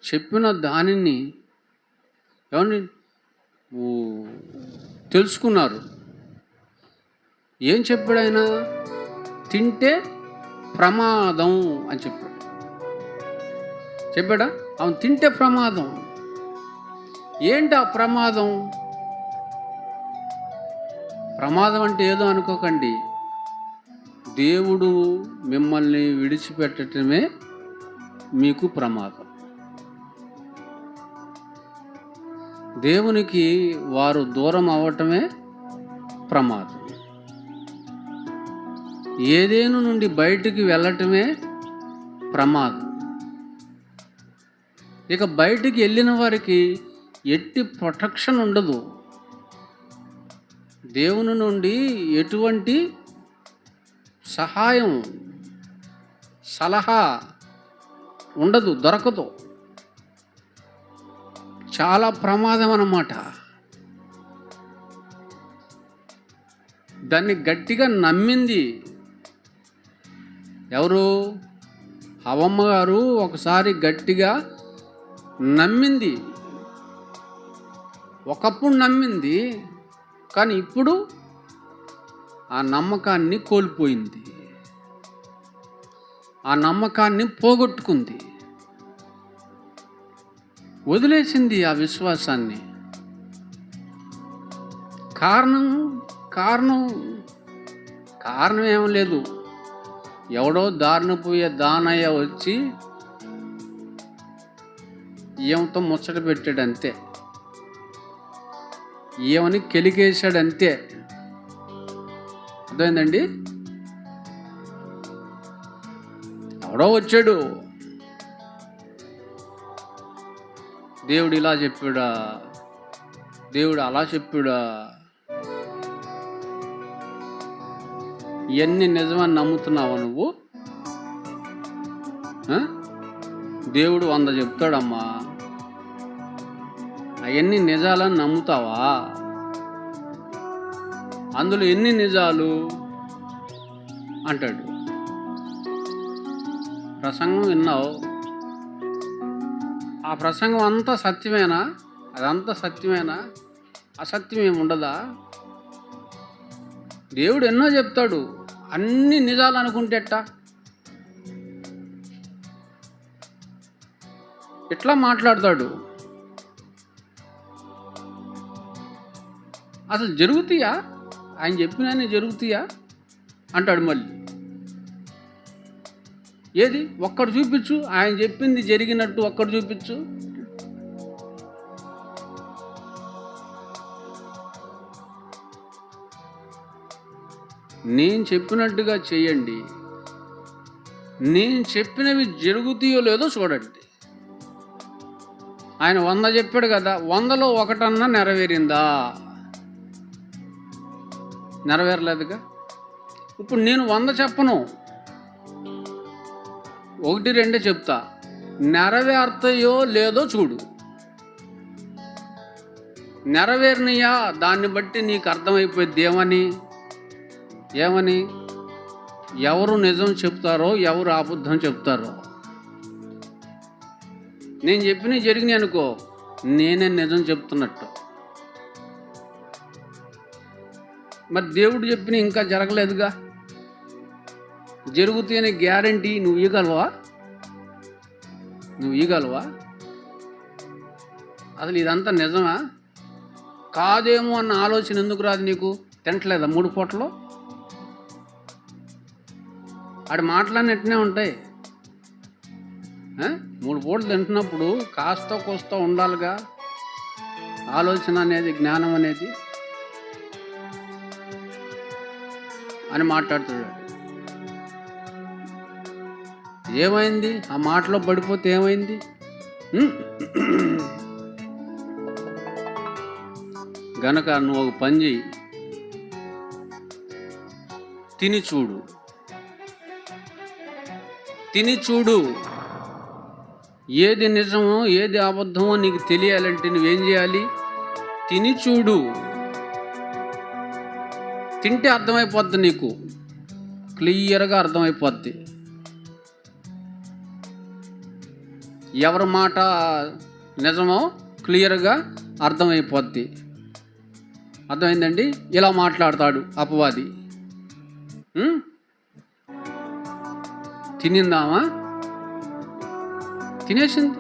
చెప్పిన దానిని ఏమండి తెలుసుకున్నారు. ఏం చెప్పాడు ఆయన? తింటే ప్రమాదం అని చెప్పాడా? అవును, తింటే ప్రమాదం. ఏంటి ఆ ప్రమాదం? ప్రమాదం అంటే ఏదో అనుకోకండి. దేవుడు మిమ్మల్ని విడిచిపెట్టడమే మీకు ప్రమాదం. దేవునికి వారు దూరం అవ్వటమే ప్రమాదం. ఏదేను నుండి బయటికి వెళ్ళటమే ప్రమాదం. ఇక బయటికి వెళ్ళిన వారికి ఎట్టి ప్రొటెక్షన్ ఉండదు. దేవుని నుండి ఎటువంటి సహాయం, సలహా ఉండదు, దొరకదు. చాలా ప్రమాదం అన్నమాట. దాన్ని గట్టిగా నమ్మింది ఎవరు? హవ్వమ్మ గారు ఒకసారి గట్టిగా నమ్మింది. ఒకప్పుడు నమ్మింది, కానీ ఇప్పుడు ఆ నమ్మకాన్ని కోల్పోయింది. ఆ నమ్మకాన్ని పోగొట్టుకుంది, వదిలేసింది ఆ విశ్వాసాన్ని. కారణం ఏం లేదు. ఎవడో దారిన పోయే దానయ్య వచ్చి ఏమతో ముచ్చట పెట్టాడు అంతే, ఏమని కెలికేశాడు అంతే. అర్థమైందండి? ఎవడో వచ్చాడు, దేవుడు ఇలా చెప్పాడా, దేవుడు అలా చెప్పాడా, ఇవన్నీ నిజమని నమ్ముతున్నావా నువ్వు? దేవుడు 100 చెప్తాడమ్మా, అవన్నీ నిజాలని నమ్ముతావా? అందులో ఎన్ని నిజాలు అంటాడు. ప్రసంగం విన్నావు, ఆ ప్రసంగం అంతా సత్యమేనా? అదంతా సత్యమేనా? అసత్యం ఏమి ఉండదా? దేవుడు ఎన్నో చెప్తాడు, అన్ని నిజాలు అనుకుంటేట ఎట్లా మాట్లాడతాడు? అసలు జరుగుతాయా? ఆయన చెప్పినన్నీ జరుగుతాయా అంటాడు. మళ్ళీ ఏది ఒక్కడు చూపించు, ఆయన చెప్పింది జరిగినట్టు ఒక్కడు చూపించు. నేను చెప్పినట్టుగా చేయండి, నేను చెప్పినవి జరుగుతాయో లేదో చూడండి. ఆయన 100 చెప్పాడు కదా, 100లో ఒకటన్నా నెరవేరిందా? నెరవేరలేదుగా. ఇప్పుడు నేను 100 చెప్పను, 1-2 చెప్తా. నెరవేరుతాయో లేదో చూడు. నెరవేరినయా దాన్ని బట్టి నీకు అర్థమైపోయింది ఏమని ఎవరు నిజం చెప్తారో, ఎవరు అబద్ధం చెప్తారో. నేను చెప్పినవి జరిగినాయి అనుకో, నేనే నిజం చెప్తున్నట్టు. మరి దేవుడు చెప్పిన ఇంకా జరగలేదుగా, జరుగుతాయనే గ్యారంటీ నువ్వు ఇవ్వగలవా? అసలు ఇదంతా నిజమా కాదేమో అన్న ఆలోచన ఎందుకు రాదు నీకు? తింటలేదా 3 పూటలు? ఆడి మాటలన్నిటినే ఉంటాయి. 3 పూటలు తింటున్నప్పుడు కాస్త కోస్త ఉండాలిగా ఆలోచన అనేది, జ్ఞానం అనేది అని మాట్లాడుతున్నాడు. ఏమైంది? ఆ మాటలో పడిపోతే ఏమైంది? గనక నువ్వు ఒక పని చెయ్యి, తిని చూడు. ఏది నిజమో ఏది అబద్ధమో నీకు తెలియాలంటే నువ్వేం చేయాలి? తిని చూడు. తింటే అర్థమైపోద్ది, నీకు క్లియర్గా అర్థమైపోద్ది. ఎవరి మాట నిజమో క్లియర్గా అర్థమైపోద్ది. అర్థమైందండి? ఇలా మాట్లాడతాడు అపవాది. తినిందామా? తినేసింది.